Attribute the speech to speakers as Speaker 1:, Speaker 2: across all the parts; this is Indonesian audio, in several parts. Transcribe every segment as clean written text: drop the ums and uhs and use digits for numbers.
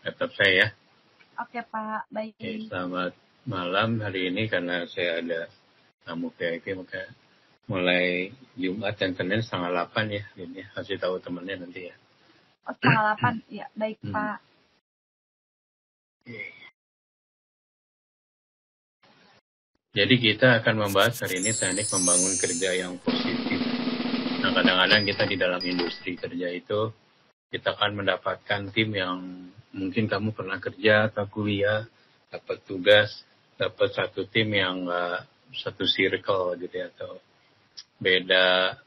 Speaker 1: laptop saya ya.
Speaker 2: Oke Pak, baik.
Speaker 1: Selamat malam hari ini karena saya ada tamu VIP maka mulai Jumat dan Senin 7:30 ya. Ini kasih tahu temennya nanti ya.
Speaker 2: 7:30 ya, baik Pak.
Speaker 1: Jadi kita akan membahas hari ini teknik membangun kerja yang positif. Nah kadang-kadang kita di dalam industri kerja itu kita akan mendapatkan tim yang mungkin kamu pernah kerja atau kuliah, dapat tugas, dapat satu tim yang satu circle gitu ya, atau beda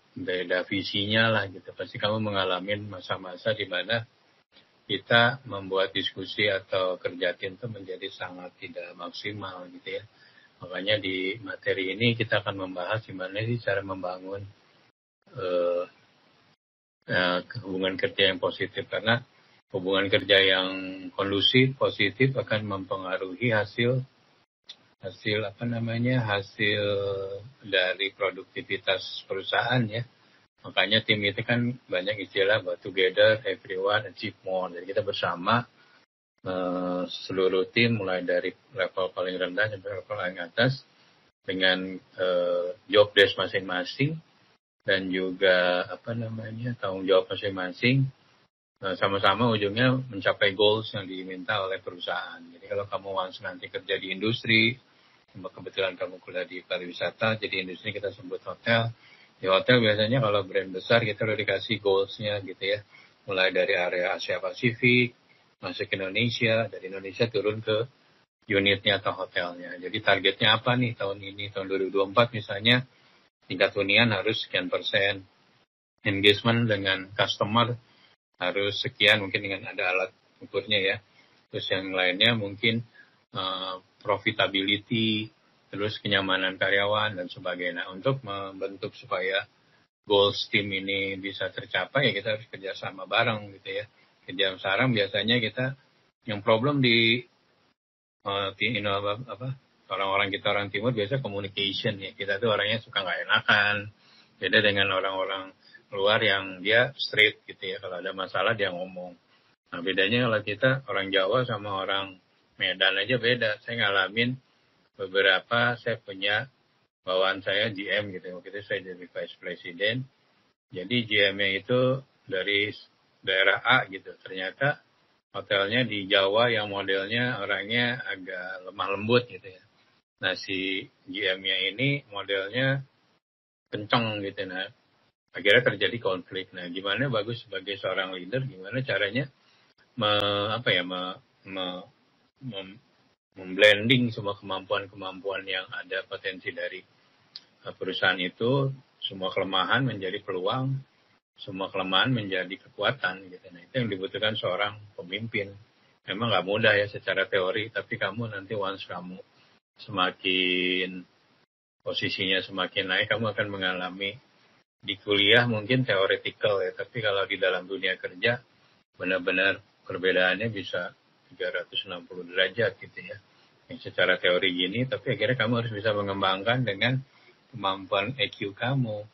Speaker 1: visinya lah gitu. Pasti kamu mengalami masa-masa di mana kita membuat diskusi atau kerja tim itu menjadi sangat tidak maksimal gitu ya. Makanya di materi ini kita akan membahas gimana sih cara membangun hubungan kerja yang positif, karena hubungan kerja yang kondusif, positif akan mempengaruhi hasil dari produktivitas perusahaan ya. Makanya tim itu kan banyak istilah together, everyone, achieve more. Jadi kita bersama seluruh tim mulai dari level paling rendah sampai level paling atas dengan job desk masing-masing dan juga tanggung jawab masing-masing, sama-sama ujungnya mencapai goals yang diminta oleh perusahaan. Jadi kalau kamu nanti kerja di industri, kebetulan kamu kuliah di pariwisata, jadi industri kita sebut hotel. Di hotel biasanya kalau brand besar kita udah dikasih goalsnya gitu ya, mulai dari area Asia Pasifik masuk ke Indonesia, dari Indonesia turun ke unitnya atau hotelnya. Jadi targetnya apa nih tahun ini, tahun 2024 misalnya, tingkat hunian harus sekian persen, engagement dengan customer harus sekian, mungkin dengan ada alat ukurnya ya. Terus yang lainnya mungkin profitability, terus kenyamanan karyawan dan sebagainya. Untuk membentuk supaya goals tim ini bisa tercapai ya kita harus kerjasama bareng gitu ya. Kerja sekarang biasanya kita yang problem di orang-orang kita orang timur biasa communication ya. Kita tuh orangnya suka nggak enakan. Beda dengan orang-orang luar yang dia straight gitu ya. Kalau ada masalah dia ngomong. Nah bedanya kalau kita orang Jawa sama orang Medan aja beda. Saya ngalamin beberapa, saya punya bawaan saya GM gitu. Waktu itu saya jadi Vice President. Jadi GM-nya itu dari daerah A gitu. Ternyata hotelnya di Jawa yang modelnya orangnya agak lemah lembut gitu ya. Nah si GM-nya ini modelnya kenceng gitu. Nah akhirnya terjadi konflik. Nah gimana bagus sebagai seorang leader, gimana caranya memblending semua kemampuan-kemampuan yang ada potensi dari perusahaan itu, semua kelemahan menjadi peluang, semua kelemahan menjadi kekuatan gitu. Nah itu yang dibutuhkan seorang pemimpin. Memang nggak mudah ya secara teori, tapi kamu nanti once kamu semakin posisinya semakin naik, kamu akan mengalami di kuliah mungkin teoretikal ya, tapi kalau di dalam dunia kerja benar-benar perbedaannya bisa 360 derajat gitu ya. Yang secara teori gini, tapi akhirnya kamu harus bisa mengembangkan dengan kemampuan EQ kamu,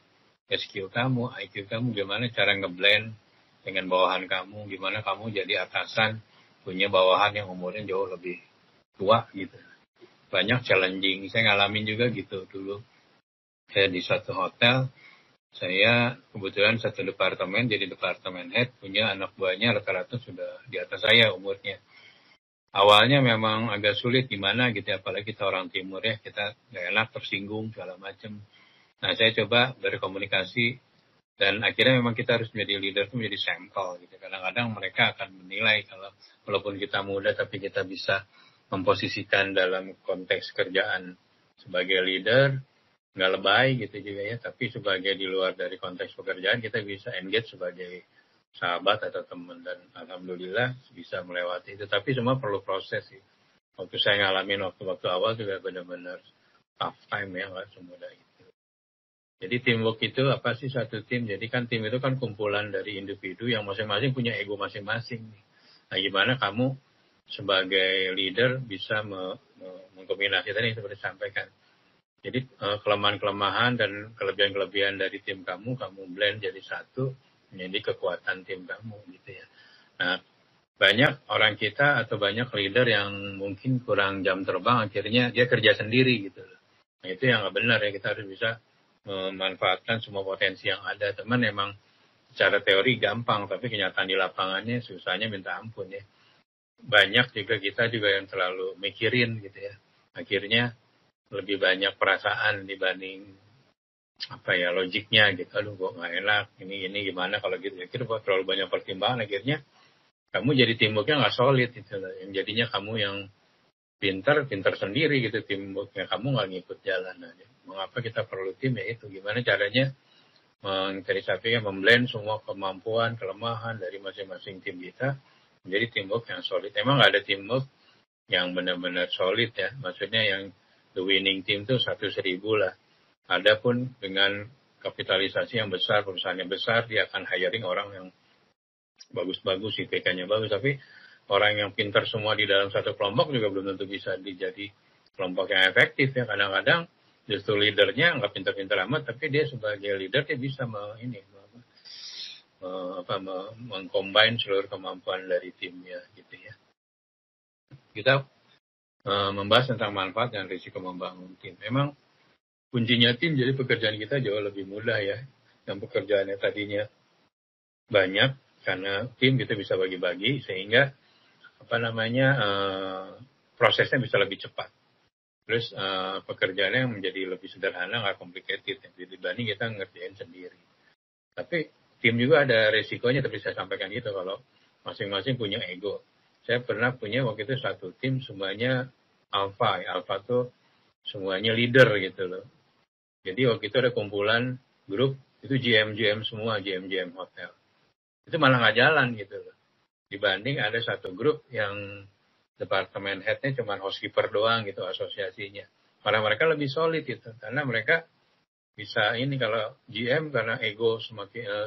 Speaker 1: SQ kamu, IQ kamu, gimana cara ngeblend dengan bawahan kamu, gimana kamu jadi atasan, punya bawahan yang umurnya jauh lebih tua gitu. Banyak challenging, saya ngalamin juga gitu dulu. Saya di suatu hotel, saya kebetulan satu departemen, jadi departemen head, punya anak buahnya rata-rata sudah di atas saya umurnya. Awalnya memang agak sulit gimana gitu, apalagi kita orang timur ya, kita nggak enak, tersinggung, segala macam. Nah, saya coba berkomunikasi, dan akhirnya memang kita harus menjadi leader itu menjadi sampel gitu. Kadang-kadang mereka akan menilai kalau walaupun kita muda, tapi kita bisa memposisikan dalam konteks kerjaan sebagai leader, nggak lebay gitu juga ya, tapi sebagai di luar dari konteks pekerjaan kita bisa engage sebagai sahabat atau teman, dan alhamdulillah bisa melewati itu. Tapi semua perlu proses sih. Waktu saya ngalamin waktu awal juga benar-benar tough time ya, nggak semudah itu. Jadi teamwork itu apa sih satu tim? Jadi kan tim itu kan kumpulan dari individu yang masing-masing punya ego masing-masing. Nah gimana kamu sebagai leader bisa mengkombinasi tadi seperti disampaikan. Jadi kelemahan-kelemahan dan kelebihan-kelebihan dari tim kamu blend jadi satu, menjadi kekuatan tim kamu gitu ya. Nah banyak orang kita atau banyak leader yang mungkin kurang jam terbang, akhirnya dia kerja sendiri gitu. Nah itu yang nggak benar ya, kita harus bisa memanfaatkan semua potensi yang ada. Teman emang secara teori gampang, tapi kenyataan di lapangannya susahnya minta ampun ya. Banyak juga kita juga yang terlalu mikirin gitu ya. Akhirnya lebih banyak perasaan dibanding logiknya gitu. Aduh kok nggak enak, ini gimana kalau gitu. Akhirnya terlalu banyak pertimbangan, akhirnya kamu jadi teamworknya nggak solid gitu loh. Yang jadinya kamu yang pintar sendiri gitu, teamworknya kamu nggak ngikut jalan aja. Mengapa kita perlu tim ya itu, gimana caranya memblend semua kemampuan, kelemahan dari masing-masing tim kita menjadi teamwork yang solid. Emang nggak ada teamwork yang benar-benar solid ya, maksudnya yang the winning team tuh 100.000 lah. Adapun dengan kapitalisasi yang besar, perusahaan yang besar, dia akan hiring orang yang bagus-bagus, IPK-nya bagus, tapi orang yang pintar semua di dalam satu kelompok juga belum tentu bisa dijadi kelompok yang efektif ya. Kadang-kadang justru leadernya nggak pintar-pintar amat, tapi dia sebagai leader dia bisa mengcombine seluruh kemampuan dari timnya gitu ya. Kita membahas tentang manfaat dan risiko membangun tim. Memang kuncinya tim, jadi pekerjaan kita jauh lebih mudah ya. Yang pekerjaannya tadinya banyak, karena tim kita bisa bagi-bagi sehingga prosesnya bisa lebih cepat. Terus pekerjaannya menjadi lebih sederhana, nggak complicated dibanding kita ngerjain sendiri. Tapi tim juga ada resikonya, tapi saya sampaikan gitu, kalau masing-masing punya ego. Saya pernah punya waktu itu satu tim semuanya alpha tuh semuanya leader gitu loh. Jadi waktu itu ada kumpulan grup itu GM semua, GM hotel. Itu malah nggak jalan gitu loh. Dibanding ada satu grup yang departemen head-nya cuma housekeeper doang gitu asosiasinya. Malah mereka lebih solid gitu, karena mereka bisa kalau GM karena ego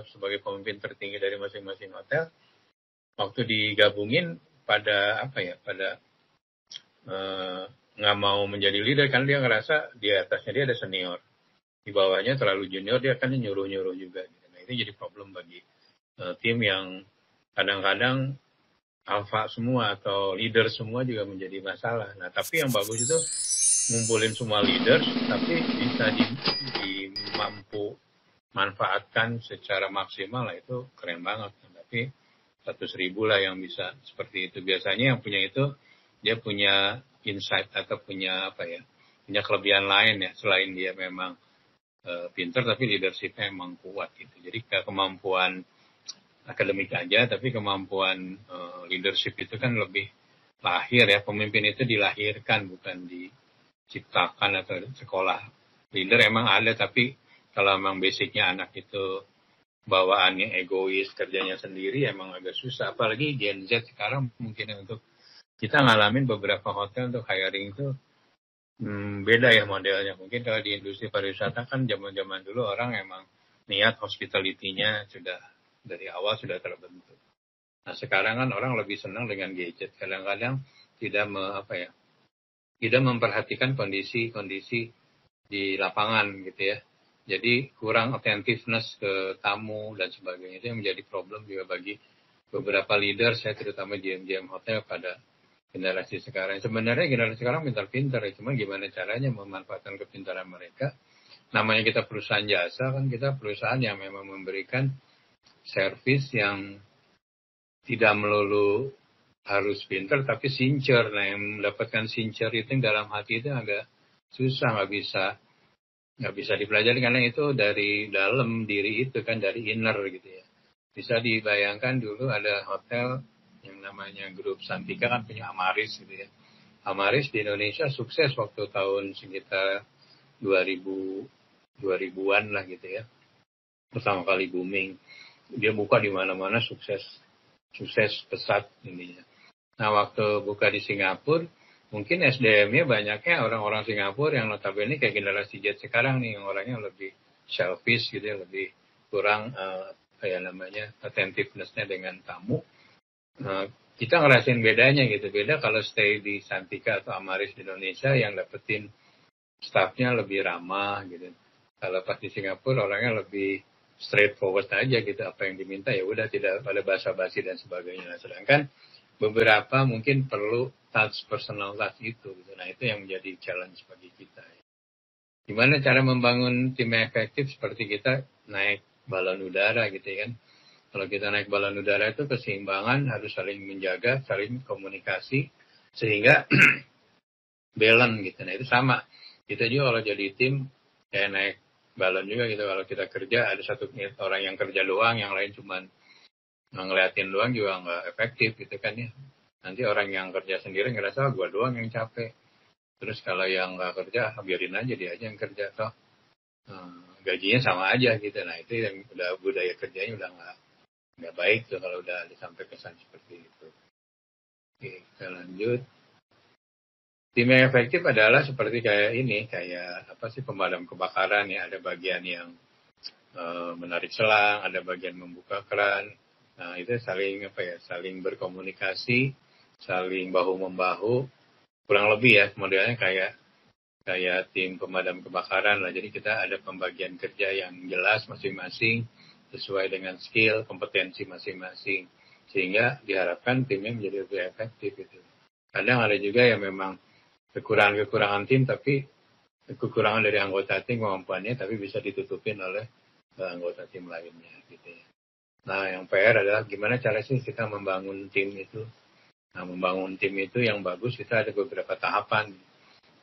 Speaker 1: sebagai pemimpin tertinggi dari masing-masing hotel, waktu digabungin pada nggak mau menjadi leader, kan dia ngerasa di atasnya dia ada senior, di bawahnya terlalu junior, dia akan nyuruh juga. Nah itu jadi problem bagi tim yang kadang-kadang alpha semua atau leader semua juga menjadi masalah. Nah tapi yang bagus itu ngumpulin semua leaders, tapi bisa mampu manfaatkan secara maksimal lah, itu keren banget. Tapi 100.000 lah yang bisa seperti itu. Biasanya yang punya itu dia punya insight atau punya punya kelebihan lain ya, selain dia memang pintar tapi leadershipnya emang kuat gitu. Jadi kemampuan akademik aja, tapi kemampuan leadership itu kan lebih lahir ya. Pemimpin itu dilahirkan, bukan diciptakan atau sekolah. Leader emang ada, tapi kalau memang basicnya anak itu bawaannya egois, kerjanya sendiri, emang agak susah. Apalagi Gen Z sekarang mungkin untuk kita ngalamin beberapa hotel untuk hiring itu beda ya modelnya. Mungkin kalau di industri pariwisata kan zaman-zaman dulu orang emang niat hospitality-nya sudah dari awal sudah terbentuk. Nah sekarang kan orang lebih senang dengan gadget. Kadang-kadang tidak memperhatikan kondisi-kondisi di lapangan gitu ya. Jadi kurang attentiveness ke tamu dan sebagainya. Itu yang menjadi problem juga bagi beberapa leader, saya terutama GM hotel pada generasi sekarang. Sebenarnya generasi sekarang pintar-pintar ya, cuma gimana caranya memanfaatkan kepintaran mereka. Namanya kita perusahaan jasa, kan kita perusahaan yang memang memberikan servis yang tidak melulu harus pintar, tapi sincer. Nah yang mendapatkan sincer itu yang dalam hati itu agak susah, nggak bisa dipelajari, karena itu dari dalam diri itu kan, dari inner gitu ya. Bisa dibayangkan dulu ada hotel yang namanya Grup Santika kan punya Amaris gitu ya. Amaris di Indonesia sukses waktu tahun sekitar 2000-an lah gitu ya. Pertama kali booming. Dia buka di mana-mana, sukses pesat intinya. Nah waktu buka di Singapura, mungkin SDM-nya banyaknya orang-orang Singapura yang notabene kayak generasi Z sekarang nih, yang orangnya lebih selfish gitu ya, lebih kurang attentiveness-nya dengan tamu. Kita ngerasain bedanya gitu. Beda kalau stay di Santika atau Amaris di Indonesia yang dapetin staffnya lebih ramah gitu. Kalau pas di Singapura orangnya lebih straightforward aja gitu, apa yang diminta ya udah, tidak ada basa-basi dan sebagainya. Nah, sedangkan beberapa mungkin perlu personal touch itu. Gitu. Nah itu yang menjadi challenge bagi kita. Gimana cara membangun tim yang efektif seperti kita naik balon udara gitu kan. Kalau kita naik balon udara itu keseimbangan harus saling menjaga, saling komunikasi sehingga balance gitu. Nah itu sama. Kita juga kalau jadi tim kayak naik balon juga gitu. Kalau kita kerja ada satu orang yang kerja doang, yang lain cuman ngeliatin doang juga nggak efektif gitu kan ya. Nanti orang yang kerja sendiri ngerasa gua doang yang capek. Terus kalau yang nggak kerja biarin aja dia aja yang kerja toh gajinya sama aja gitu. Nah itu yang udah budaya kerjanya udah nggak baik tuh kalau udah sampai kesan seperti itu. Oke, kita lanjut. Tim yang efektif adalah seperti kayak ini, kayak apa sih pemadam kebakaran ya, ada bagian yang menarik selang, ada bagian membuka keran. Nah, itu saling berkomunikasi, saling bahu membahu. Kurang lebih ya modelnya kayak tim pemadam kebakaran lah. Jadi kita ada pembagian kerja yang jelas masing-masing sesuai dengan skill, kompetensi masing-masing. Sehingga diharapkan timnya menjadi lebih efektif gitu. Kadang ada juga yang memang kekurangan tim tapi kekurangan dari anggota tim kemampuannya tapi bisa ditutupin oleh anggota tim lainnya gitu ya. Nah yang PR adalah gimana cara sih kita membangun tim itu. Nah membangun tim itu yang bagus kita ada beberapa tahapan.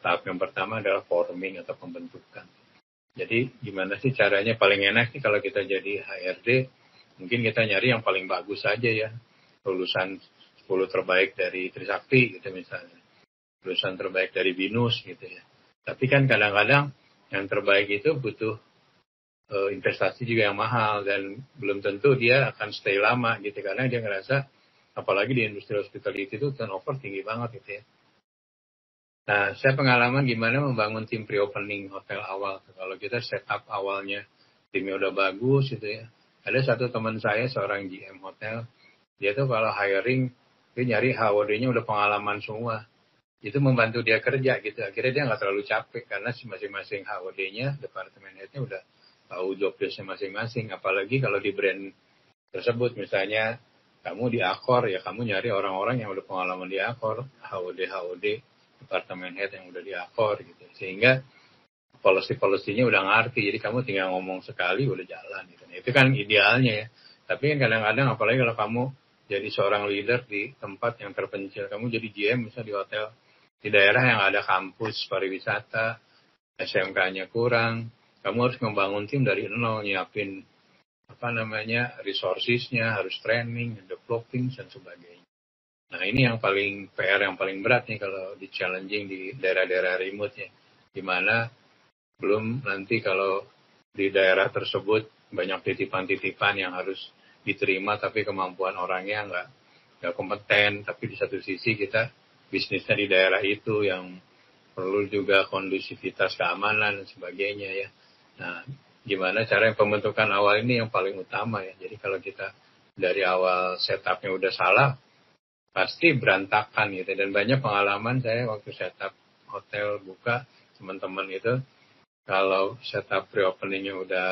Speaker 1: Tahap yang pertama adalah forming atau pembentukan. Jadi gimana sih caranya paling enak sih kalau kita jadi HRD mungkin kita nyari yang paling bagus saja ya. Lulusan 10 terbaik dari Trisakti gitu misalnya. Lulusan terbaik dari BINUS gitu ya. Tapi kan kadang-kadang yang terbaik itu butuh investasi juga yang mahal dan belum tentu dia akan stay lama gitu karena dia ngerasa apalagi di industri hospitality itu turnover tinggi banget gitu ya. Nah, saya pengalaman gimana membangun tim pre-opening hotel awal. Kalau kita set up awalnya timnya udah bagus gitu ya. Ada satu teman saya seorang GM hotel, dia tuh kalau hiring dia nyari HOD-nya udah pengalaman semua. Itu membantu dia kerja gitu. Akhirnya dia nggak terlalu capek karena masing-masing HOD-nya, departemen head-nya udah tahu job desk-nya masing-masing. Apalagi kalau di brand tersebut, misalnya kamu di Accor, ya kamu nyari orang-orang yang udah pengalaman di Accor, HOD, departemen head yang udah di Accor gitu. Sehingga policy-nya udah ngerti. Jadi kamu tinggal ngomong sekali udah jalan gitu. Nah, itu kan idealnya ya. Tapi kan kadang-kadang apalagi kalau kamu jadi seorang leader di tempat yang terpencil, kamu jadi GM misalnya di hotel di daerah yang ada kampus pariwisata, SMK-nya kurang, kamu harus membangun tim dari nol, nyiapin resources-nya, harus training, developing, dan sebagainya. Nah ini yang paling PR yang paling berat nih kalau di challenging di daerah-daerah remote ya, dimana belum nanti kalau di daerah tersebut banyak titipan-titipan yang harus diterima tapi kemampuan orangnya nggak kompeten, tapi di satu sisi kita bisnisnya di daerah itu yang perlu juga kondusivitas keamanan dan sebagainya ya. Nah, gimana cara yang pembentukan awal ini yang paling utama ya. Jadi kalau kita dari awal setupnya udah salah, pasti berantakan gitu. Dan banyak pengalaman saya waktu setup hotel buka, teman-teman itu kalau setup pre-openingnya udah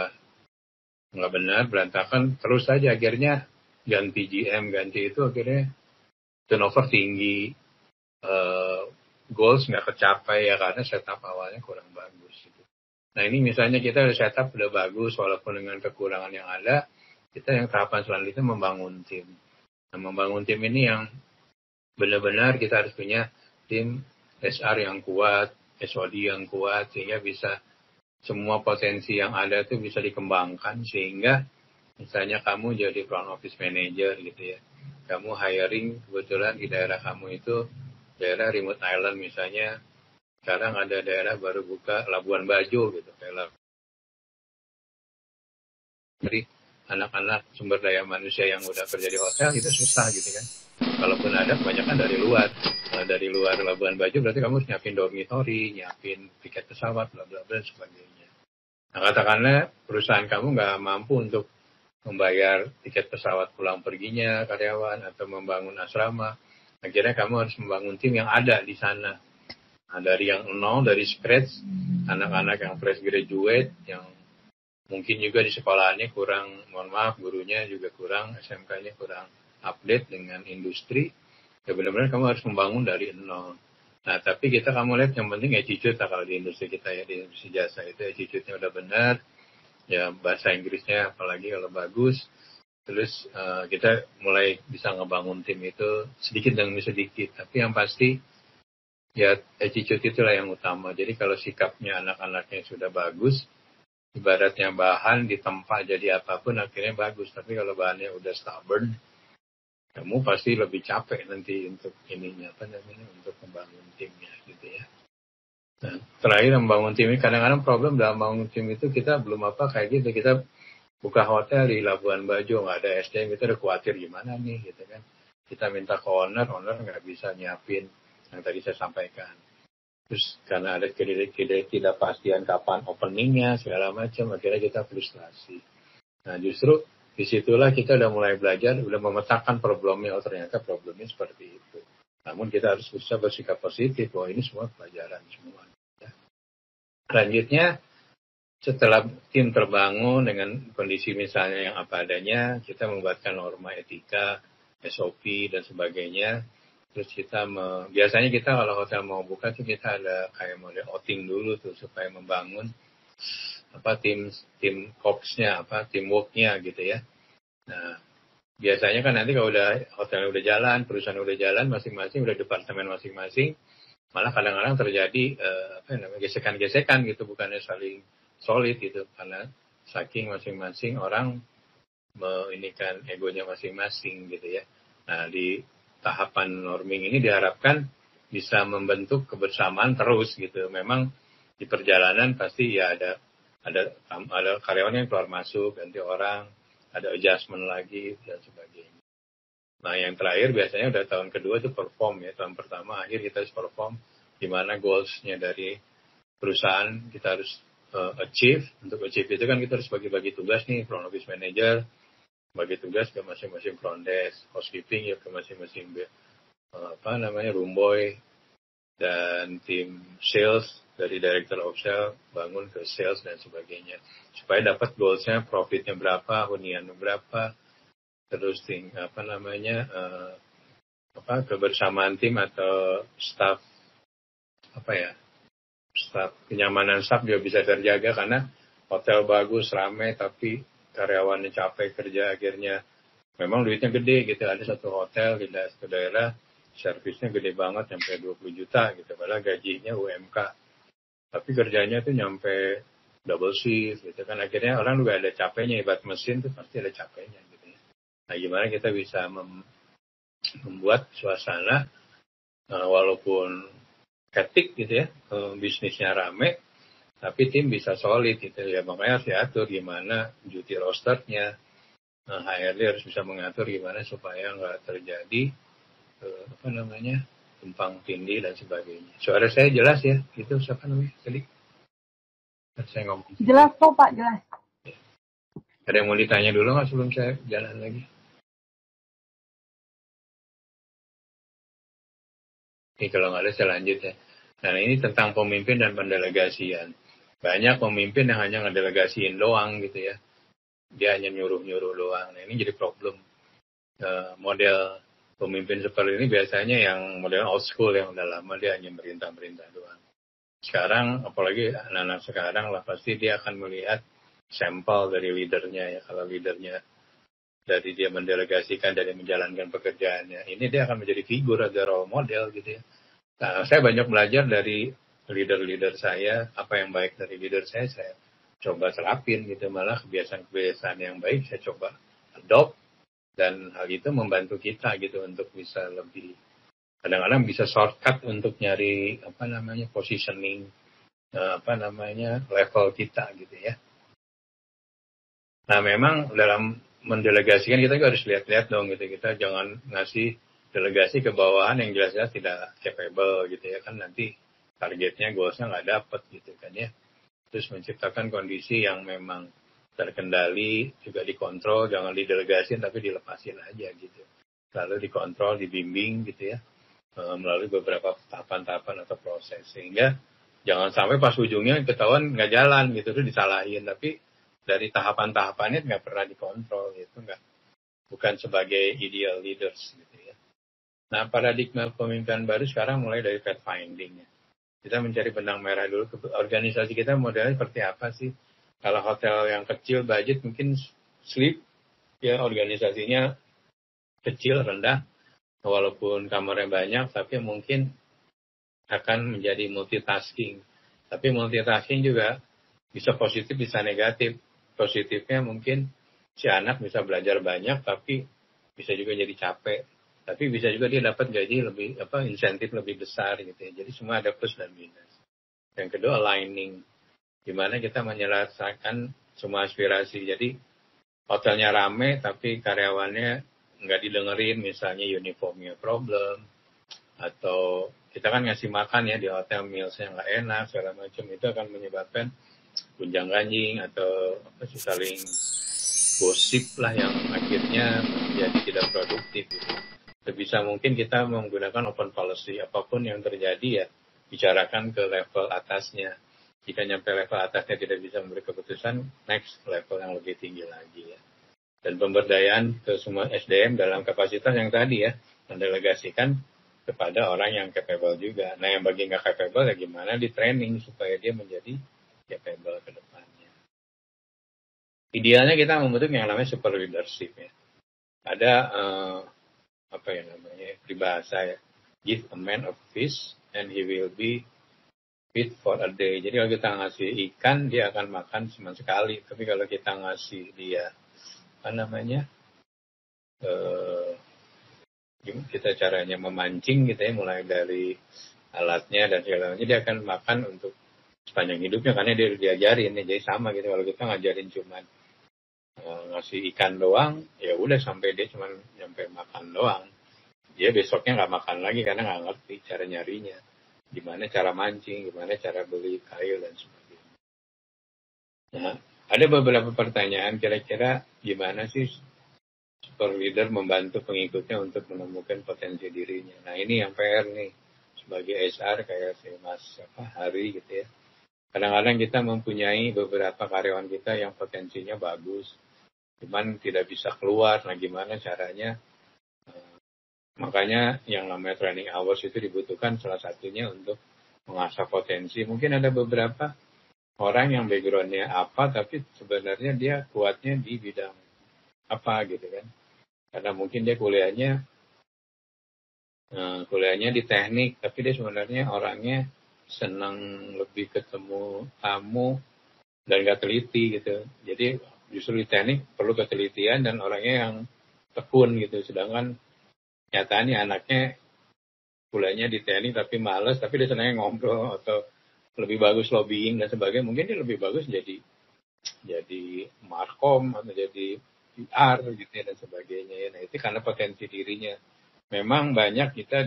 Speaker 1: nggak benar, berantakan, terus saja akhirnya ganti GM, ganti itu akhirnya turnover tinggi, goals nggak tercapai ya karena setup awalnya kurang bagus gitu. Nah ini misalnya kita udah setup udah bagus walaupun dengan kekurangan yang ada, kita yang tahapan selanjutnya membangun tim. Nah membangun tim ini yang benar-benar kita harus punya tim SR yang kuat, SOD yang kuat sehingga bisa semua potensi yang ada itu bisa dikembangkan sehingga misalnya kamu jadi front office manager gitu ya. Kamu hiring kebetulan di daerah kamu itu daerah remote island misalnya, sekarang ada daerah baru buka Labuan Bajo gitu. Jadi anak-anak sumber daya manusia yang udah kerja di hotel itu susah gitu kan. Kalaupun ada kebanyakan dari luar. Dari luar Labuan Bajo berarti kamu harus nyiapin dormitory, nyiapin tiket pesawat, bla bla bla dan sebagainya. Nah katakanlah perusahaan kamu nggak mampu untuk membayar tiket pesawat pulang perginya karyawan atau membangun asrama. Akhirnya kamu harus membangun tim yang ada di sana. Nah, dari yang nol, dari scratch, anak-anak yang fresh graduate, yang mungkin juga di sekolahannya kurang, mohon maaf, gurunya juga kurang, SMK-nya kurang update dengan industri. Ya benar-benar kamu harus membangun dari nol. Nah, tapi kamu lihat yang penting attitude kalau di industri kita ya, di industri jasa itu attitude-nya udah benar, ya bahasa Inggrisnya apalagi kalau bagus, terus kita mulai bisa ngebangun tim itu sedikit demi sedikit. Tapi yang pasti ya attitude itulah yang utama. Jadi kalau sikapnya anak-anaknya sudah bagus, ibaratnya bahan ditempa jadi apapun akhirnya bagus. Tapi kalau bahannya udah stubborn, kamu pasti lebih capek nanti untuk untuk membangun timnya gitu ya. Nah, terakhir membangun tim ini kadang-kadang problem dalam membangun tim itu kita belum kayak gitu, kita buka hotel di Labuan Bajo nggak ada SDM, kita udah khawatir gimana nih gitu kan. Kita minta ke owner nggak bisa nyiapin yang tadi saya sampaikan. Terus karena ada ketidakpastian kapan openingnya segala macam, akhirnya kita frustrasi. Nah justru disitulah kita udah mulai belajar, udah memetakan problemnya. Oh ternyata problemnya seperti itu. Namun kita harus bisa bersikap positif. Bahwa ini semua pelajaran semua. Ya. Selanjutnya, setelah tim terbangun dengan kondisi misalnya yang apa adanya, kita membuatkan norma etika, SOP dan sebagainya. Terus biasanya kita kalau hotel mau buka tuh kita ada kayak model outing dulu tuh supaya membangun tim corpsnya, teamworknya gitu ya. Nah, biasanya kan nanti kalau udah hotel udah jalan, perusahaan udah jalan, masing-masing udah departemen masing-masing, malah kadang-kadang terjadi gesekan-gesekan gitu, bukannya saling solid gitu, karena saking masing-masing orang menginikan egonya masing-masing gitu ya. Nah, di tahapan norming ini diharapkan bisa membentuk kebersamaan terus gitu. Memang di perjalanan pasti ya ada karyawan yang keluar masuk, ganti orang, ada adjustment lagi dan sebagainya. Nah yang terakhir biasanya udah tahun kedua itu perform ya. Tahun pertama akhir kita harus perform, di mana goals-nya dari perusahaan kita harus achieve. Untuk achieve itu kan kita harus bagi-bagi tugas nih, front office manager bagi tugas ke masing-masing front desk, housekeeping ya ke masing-masing room boy, dan tim sales dari director of sales bangun ke sales dan sebagainya supaya dapat goalsnya, profitnya berapa, hunian berapa, terus kebersamaan tim atau staff kenyamanan staff juga bisa terjaga karena hotel bagus ramai tapi karyawannya capek kerja, akhirnya memang duitnya gede gitu, ada satu hotel di satu daerah servisnya gede banget sampai 20 juta gitu, padahal gajinya UMK. Tapi kerjanya tuh nyampe double shift gitu kan, akhirnya orang juga ada capeknya, ibarat mesin tuh pasti ada capeknya gitu ya. Nah gimana kita bisa membuat suasana walaupun hektik gitu ya, bisnisnya rame, tapi tim bisa solid gitu ya, makanya harus diatur gimana duty rosternya, HRD harus bisa mengatur gimana supaya nggak terjadi tumpang tindih dan sebagainya. Suara saya jelas ya? Itu siapa namanya tadi? Saya ngomong.
Speaker 2: Jelas kok Pak, jelas.
Speaker 1: Ada yang mau ditanya dulu nggak sebelum saya jalan lagi? Oke, kalau nggak ada saya lanjut ya. Nah ini tentang pemimpin dan pendelegasian. Banyak pemimpin yang hanya ngedelegasiin doang gitu ya. Dia hanya nyuruh-nyuruh doang. Nah ini jadi problem. Model pemimpin seperti ini biasanya yang model old school yang udah lama, dia hanya merintah-merintah doang. Sekarang, apalagi anak-anak sekarang lah, pasti dia akan melihat sampel dari leadernya ya. Kalau leadernya dari dia mendelegasikan, dari menjalankan pekerjaannya, ini dia akan menjadi figur atau role model gitu ya. Nah, saya banyak belajar dari leader-leader saya, apa yang baik dari leader saya coba terapin gitu. Malah kebiasaan-kebiasaan yang baik saya coba adopt, dan hal itu membantu kita gitu untuk bisa lebih, kadang-kadang bisa shortcut untuk nyari positioning level kita gitu ya. Nah memang dalam mendelegasikan kita juga harus lihat-lihat dong gitu, kita jangan ngasih delegasi ke bawahan yang jelas-jelas tidak capable gitu ya, kan nanti targetnya, goalsnya nggak dapet gitu kan ya. Terus menciptakan kondisi yang memang terkendali, juga dikontrol, jangan didelegasiin tapi dilepasin aja gitu. Lalu dikontrol, dibimbing gitu ya, melalui beberapa tahapan-tahapan atau proses. Sehingga jangan sampai pas ujungnya ketahuan nggak jalan gitu, terus disalahin. Tapi dari tahapan-tahapannya nggak pernah dikontrol gitu, bukan sebagai ideal leaders gitu ya. Nah, paradigma pemimpinan baru sekarang mulai dari fact finding. Kita mencari benang merah dulu. Organisasi kita modelnya seperti apa sih? Kalau hotel yang kecil budget mungkin sleep, ya organisasinya kecil, rendah. Walaupun kamarnya banyak, tapi mungkin akan menjadi multitasking. Tapi multitasking juga bisa positif, bisa negatif. Positifnya mungkin si anak bisa belajar banyak, tapi bisa juga jadi capek. Tapi bisa juga dia dapat gaji lebih, insentif lebih besar gitu ya. Jadi semua ada plus dan minus. Yang kedua aligning, di mana kita menyelesaikan semua aspirasi. Jadi hotelnya rame, tapi karyawannya nggak didengerin, misalnya uniformnya problem, atau kita kan ngasih makan ya di hotel mealsnya nggak enak segala macam, itu akan menyebabkan gunjang ganjing atau saling gosip lah yang akhirnya jadi tidak produktif gitu. Sebisa mungkin kita menggunakan open policy, apapun yang terjadi ya bicarakan ke level atasnya. Jika nyampe level atasnya tidak bisa memberi keputusan, next level yang lebih tinggi lagi ya. Dan pemberdayaan ke semua SDM dalam kapasitas yang tadi ya, mendelegasikan kepada orang yang capable juga. Nah yang bagi nggak capable ya gimana di training supaya dia menjadi capable ke depannya. Idealnya kita membentuk yang namanya super leadership ya. Ada apa yang namanya peribahasa ya, give a man a fish and he will be fit for a day. Jadi kalau kita ngasih ikan dia akan makan cuma sekali, tapi kalau kita ngasih dia apa namanya kita caranya memancing gitu ya, mulai dari alatnya dan segala macam, dia akan makan untuk sepanjang hidupnya karena dia diajarin ya. Jadi sama gitu, kalau kita ngajarin cuman ngasih ikan doang, ya udah sampai dia cuma nyampe makan doang. Dia besoknya nggak makan lagi karena nggak ngerti cara nyarinya, gimana cara mancing, gimana cara beli kail dan sebagainya. Nah, ada beberapa pertanyaan kira-kira gimana sih super leader membantu pengikutnya untuk menemukan potensi dirinya. Nah ini yang PR nih sebagai HR kayak si Mas Hari gitu ya. Kadang-kadang kita mempunyai beberapa karyawan kita yang potensinya bagus, cuman tidak bisa keluar. Nah gimana caranya? Makanya yang namanya training hours itu dibutuhkan salah satunya untuk mengasah potensi. Mungkin ada beberapa orang yang backgroundnya apa, tapi sebenarnya dia kuatnya di bidang apa gitu kan. Karena mungkin dia kuliahnya di teknik, tapi dia sebenarnya orangnya senang lebih ketemu tamu dan gak teliti gitu. Jadi justru di teknik perlu ketelitian dan orangnya yang tekun gitu. Sedangkan nyatanya anaknya kuliahnya di teknik tapi males, tapi dia senangnya ngobrol atau lebih bagus lobbying dan sebagainya. Mungkin dia lebih bagus jadi markom atau jadi PR gitu ya dan sebagainya ya. Nah itu karena potensi dirinya. Memang banyak kita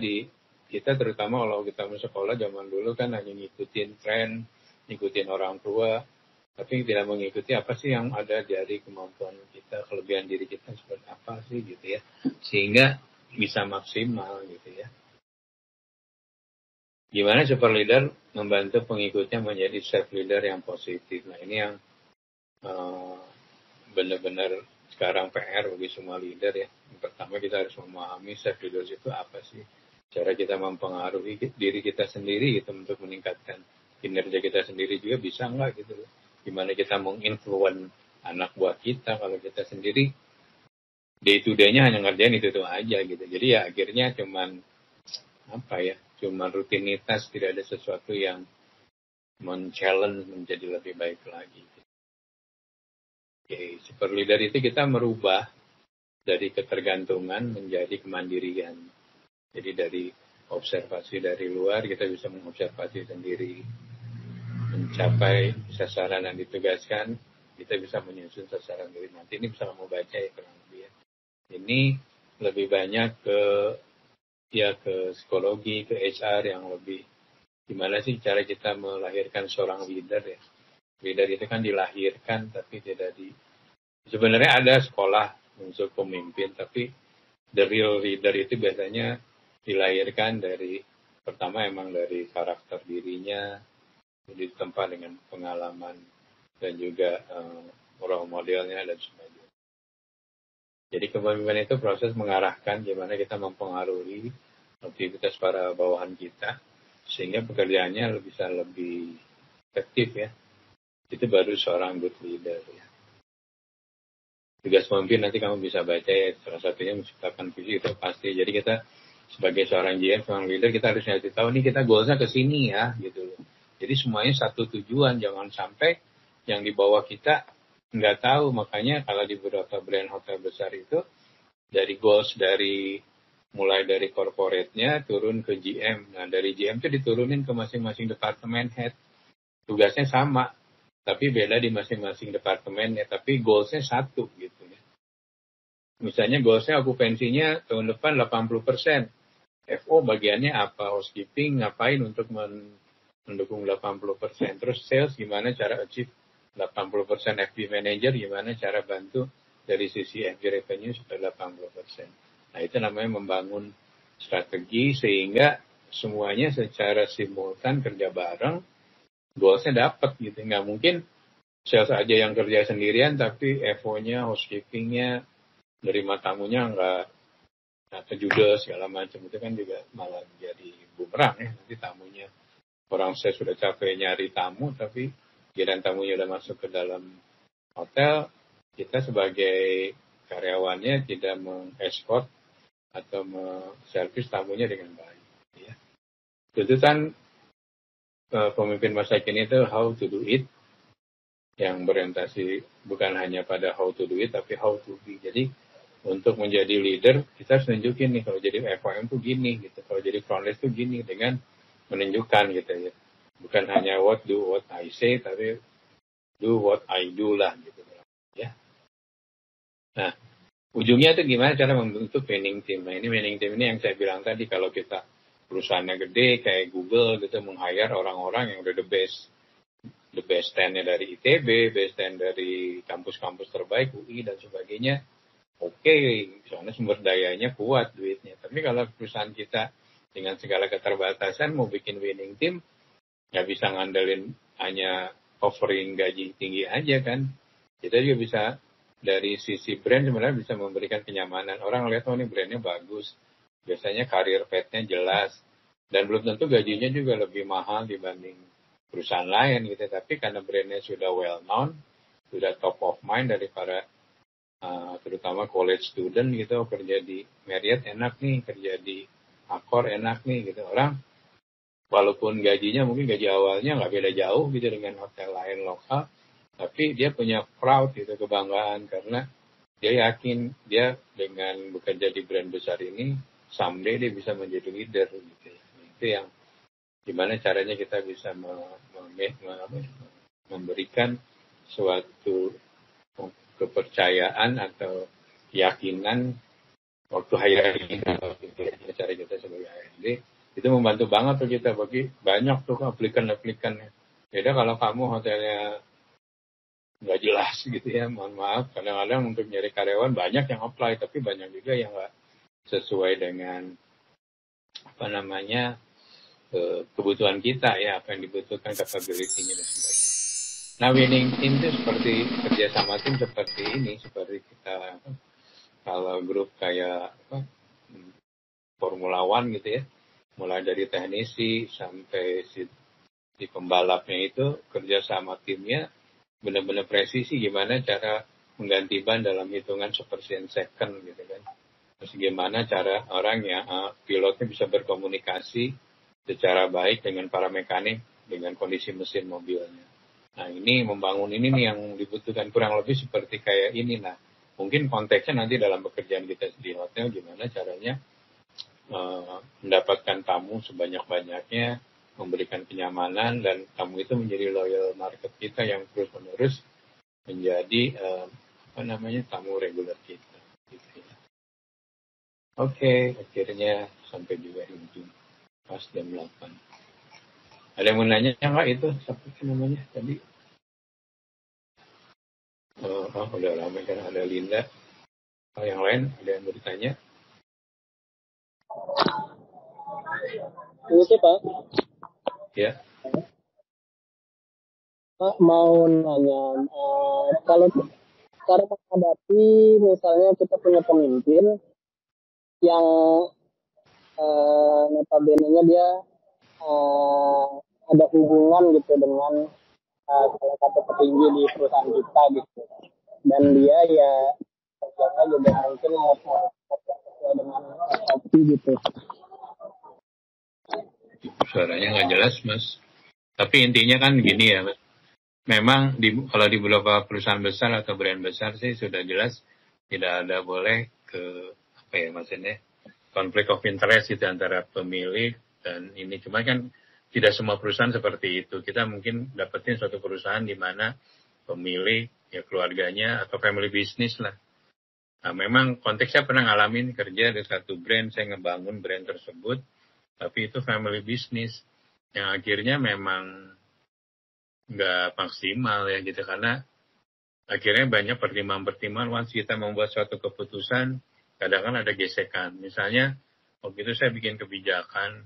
Speaker 1: terutama kalau kita masuk sekolah zaman dulu kan hanya ngikutin tren, ngikutin orang tua, tapi tidak mengikuti apa sih yang ada dari kemampuan kita, kelebihan diri kita seperti apa sih gitu ya, sehingga bisa maksimal gitu ya. Gimana super leader membantu pengikutnya menjadi self leader yang positif. Nah ini yang benar-benar sekarang PR bagi semua leader ya. Yang pertama kita harus memahami self leadership itu apa sih. Cara kita mempengaruhi diri kita sendiri gitu untuk meningkatkan kinerja kita sendiri juga bisa nggak gitu. Gimana kita menginfluence anak buah kita kalau kita sendiri day to day-nya hanya ngerjain itu aja gitu. Jadi ya akhirnya cuman cuman rutinitas, tidak ada sesuatu yang men-challenge menjadi lebih baik lagi. Oke, super leader itu kita merubah dari ketergantungan menjadi kemandirian. Jadi dari observasi dari luar kita bisa mengobservasi sendiri, mencapai sasaran yang ditugaskan, kita bisa menyusun sasaran diri. Nanti ini bisa kamu baca ya kurang lebih ya. Ini lebih banyak ke psikologi, ke HR yang lebih gimana sih cara kita melahirkan seorang leader ya. Leader itu kan dilahirkan tapi tidak sebenarnya ada sekolah untuk pemimpin, tapi the real leader itu biasanya dilahirkan dari pertama emang dari karakter dirinya, ditempa dengan pengalaman dan juga role modelnya dan sebagainya. Jadi kepemimpinan itu proses mengarahkan gimana kita mempengaruhi aktivitas para bawahan kita sehingga pekerjaannya bisa lebih efektif ya. Itu baru seorang good leader ya. Tugas pemimpin nanti kamu bisa baca ya, salah satunya menciptakan visi itu pasti. Jadi kita sebagai seorang GM, seorang leader, kita harus nyari tahu nih kita goalsnya ke sini ya gitu loh. Jadi semuanya satu tujuan, jangan sampai yang di bawah kita nggak tahu. Makanya kalau di beberapa brand hotel besar itu dari goals mulai dari corporate-nya turun ke GM. Nah dari GM itu diturunin ke masing-masing departemen head. Tugasnya sama, tapi beda di masing-masing departemen ya. Tapi goals-nya satu gitu ya. Misalnya goals-nya okupansinya tahun depan 80%. FO bagiannya apa? Housekeeping ngapain untuk mendukung 80%. Terus sales gimana cara achieve 80%. FP manager gimana cara bantu dari sisi FP revenue supaya 80%. Nah itu namanya membangun strategi sehingga semuanya secara simultan kerja bareng, goalsnya dapat gitu. Nggak mungkin sales aja yang kerja sendirian tapi FO-nya, housekeeping-nya, nerima tamunya nggak kejudes segala macam. Itu kan juga malah jadi bumerang ya. Nanti tamunya, orang saya sudah capek nyari tamu tapi giliran tamunya udah masuk ke dalam hotel, kita sebagai karyawannya tidak mengeskort atau servis tamunya dengan baik. Ya. Tuntutan pemimpin masa kini itu how to do it, yang berorientasi bukan hanya pada how to do it, tapi how to be. Jadi untuk menjadi leader, kita harus nunjukin nih kalau jadi FOM tuh gini, gitu. Kalau jadi frontline tuh gini, dengan menunjukkan gitu ya. Bukan hanya what I say, tapi do what I do lah gitu. Ya. Nah, ujungnya itu gimana cara membentuk winning team. Nah ini winning team ini yang saya bilang tadi, kalau kita perusahaannya gede kayak Google gitu, meng-hire orang-orang yang udah the best 10-nya dari ITB, best 10 dari kampus-kampus terbaik, UI dan sebagainya, oke, soalnya sumber dayanya kuat, duitnya. Tapi kalau perusahaan kita dengan segala keterbatasan mau bikin winning team, nggak bisa ngandelin hanya offering gaji tinggi aja kan. Kita juga bisa dari sisi brand sebenarnya bisa memberikan kenyamanan. Orang lihat, oh ini brandnya bagus. Biasanya karir path-nya jelas. Dan belum tentu gajinya juga lebih mahal dibanding perusahaan lain gitu. Tapi karena brandnya sudah well known, sudah top of mind dari para terutama college student gitu, kerja di Marriott enak nih, kerja di Accor enak nih gitu. Orang walaupun gajinya mungkin gaji awalnya nggak beda jauh gitu dengan hotel lain lokal, tapi dia punya proud gitu, kebanggaan karena dia yakin dia dengan bekerja di brand besar ini someday dia bisa menjadi leader gitu ya. Itu yang gimana caranya kita bisa memberikan suatu kepercayaan atau keyakinan waktu hiring gitu ya. Cara kita sebagai HRD itu membantu banget tuh kita, bagi banyak tuh aplikan-aplikannya. Beda kalau kamu hotelnya nggak jelas gitu ya, mohon maaf, kadang-kadang untuk nyari karyawan banyak yang apply tapi banyak juga yang nggak sesuai dengan kebutuhan kita ya, apa yang dibutuhkan, capability-nya dan sebagainya. Nah winning team itu seperti kerja sama tim seperti ini, seperti kita kalau grup kayak Formula One gitu ya, mulai dari teknisi sampai si pembalapnya itu kerja sama timnya benar-benar presisi gimana cara mengganti ban dalam hitungan sepersekian second gitu kan. Terus gimana cara orang yang pilotnya bisa berkomunikasi secara baik dengan para mekanik dengan kondisi mesin mobilnya. Nah ini membangun ini nih yang dibutuhkan, kurang lebih seperti kayak ini. Nah mungkin konteksnya nanti dalam pekerjaan kita di hotel gimana caranya mendapatkan tamu sebanyak-banyaknya, memberikan kenyamanan, dan tamu itu menjadi loyal market kita yang terus-menerus menjadi tamu reguler kita. Gitu ya. Oke, akhirnya sampai juga ujung pas jam 8. Ada yang mau nanya nggak itu? Siapa namanya tadi? Udah lama kan, ada Linda. Yang lain ada yang mau ditanya?
Speaker 3: Ini sih Pak.
Speaker 1: Ya.
Speaker 3: Pak mau nanya, kalau cara menghadapi misalnya kita punya pemimpin yang notabene-nya dia ada hubungan gitu dengan salah satu petinggi di perusahaan kita gitu, dan dia ya kerjanya juga mungkin sesuai dengan SOP gitu.
Speaker 1: Suaranya nggak jelas, Mas. Tapi intinya kan gini ya, Mas. Memang kalau di beberapa perusahaan besar atau brand besar sih sudah jelas tidak ada boleh maksudnya konflik of interest itu antara pemilik dan ini. Cuma kan tidak semua perusahaan seperti itu. Kita mungkin dapetin suatu perusahaan di mana pemilik ya keluarganya atau family business lah. Nah, memang konteksnya pernah ngalamin kerja di satu brand, saya ngebangun brand tersebut, tapi itu family business yang akhirnya memang nggak maksimal ya gitu, karena akhirnya banyak pertimbangan-pertimbangan. Once kita membuat suatu keputusan, kadang kan ada gesekan. Misalnya waktu itu saya bikin kebijakan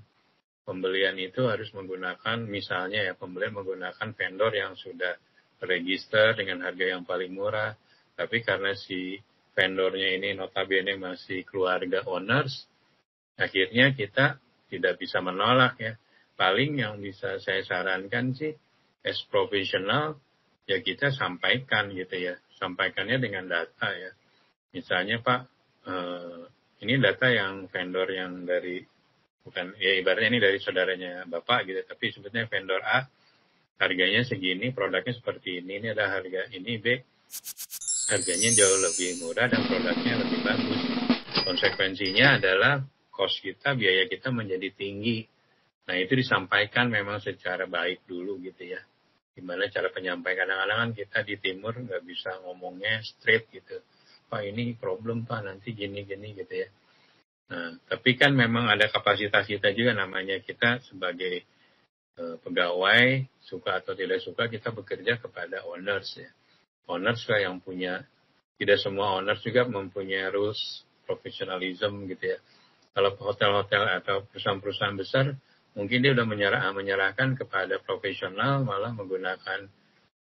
Speaker 1: pembelian itu harus menggunakan, misalnya ya pembelian menggunakan vendor yang sudah register dengan harga yang paling murah, tapi karena si vendornya ini notabene masih keluarga owners, akhirnya kita tidak bisa menolak ya. Paling yang bisa saya sarankan sih, as profesional, ya kita sampaikan gitu ya. Sampaikannya dengan data ya. Misalnya Pak, ini data yang vendor yang dari, bukan ya ibaratnya ini dari saudaranya Bapak gitu, tapi sebetulnya vendor A harganya segini, produknya seperti ini ada harga ini, B harganya jauh lebih murah dan produknya lebih bagus. Konsekuensinya adalah cost kita, biaya kita menjadi tinggi. Nah itu disampaikan memang secara baik dulu gitu ya. Gimana cara penyampaian, kadang-kadang kan kita di timur nggak bisa ngomongnya straight gitu. Pak ini problem Pak, nanti gini-gini gitu ya. Nah, tapi kan memang ada kapasitas kita juga, namanya kita sebagai pegawai, suka atau tidak suka, kita bekerja kepada owners ya. Owners lah yang punya, tidak semua owners juga mempunyai rules professionalism gitu ya. Kalau hotel-hotel atau perusahaan-perusahaan besar, mungkin dia udah menyerahkan kepada profesional, malah menggunakan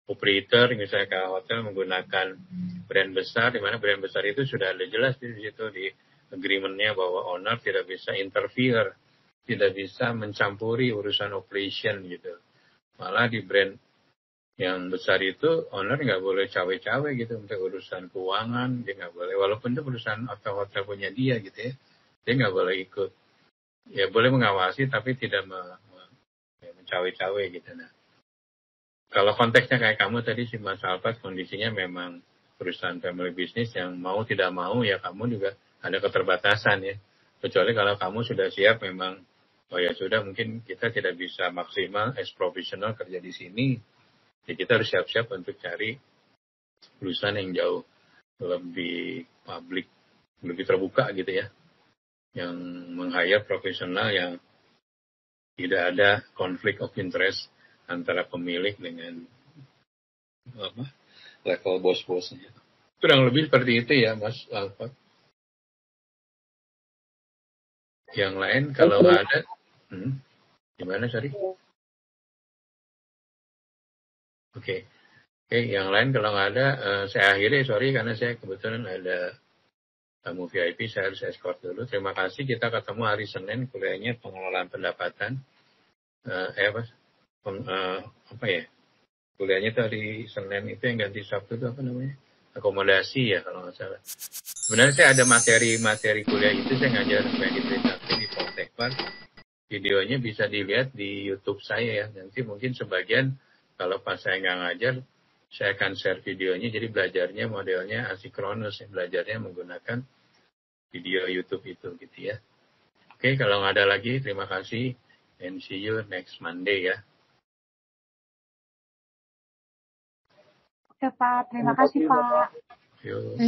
Speaker 1: operator, misalnya kalau hotel menggunakan brand besar, di mana brand besar itu sudah ada jelas di situ di agreement-nya bahwa owner tidak bisa interfere, tidak bisa mencampuri urusan operation gitu. Malah di brand yang besar itu owner nggak boleh cawe-cawe gitu untuk urusan keuangan, dia nggak boleh, walaupun itu perusahaan atau hotel punya dia gitu ya, dia nggak boleh ikut. Ya boleh mengawasi tapi tidak mencawe-cawe gitu. Nah, kalau konteksnya kayak kamu tadi si Mas Alfat, kondisinya memang perusahaan family business yang mau tidak mau ya kamu juga ada keterbatasan ya. Kecuali kalau kamu sudah siap memang, oh ya sudah mungkin kita tidak bisa maksimal as profesional kerja di sini. Ya kita harus siap-siap untuk cari perusahaan yang jauh lebih publik, lebih terbuka gitu ya. Yang meng-hire profesional yang tidak ada konflik of interest antara pemilik dengan level bos-bosnya. Kurang lebih seperti itu ya Mas Alfat. Yang lain kalau nggak ada, gimana sorry? Oke, yang lain kalau nggak ada, saya akhiri, sorry karena saya kebetulan ada tamu VIP, saya harus escort dulu. Terima kasih, kita ketemu hari Senin, kuliahnya pengelolaan pendapatan. Kuliahnya itu hari Senin itu yang ganti Sabtu itu apa namanya? Akomodasi ya kalau nggak salah. Sebenarnya saya ada materi kuliah itu, saya ngajar supaya di Trisakti di Poltekpar. Videonya bisa dilihat di YouTube saya ya. Nanti mungkin sebagian kalau pas saya nggak ngajar, saya akan share videonya. Jadi belajarnya modelnya asinkronus, belajarnya menggunakan video YouTube itu gitu ya. Oke, kalau nggak ada lagi, terima kasih and see you next Monday ya.
Speaker 2: Oke Pak, terima kasih Pak.
Speaker 1: Yuk.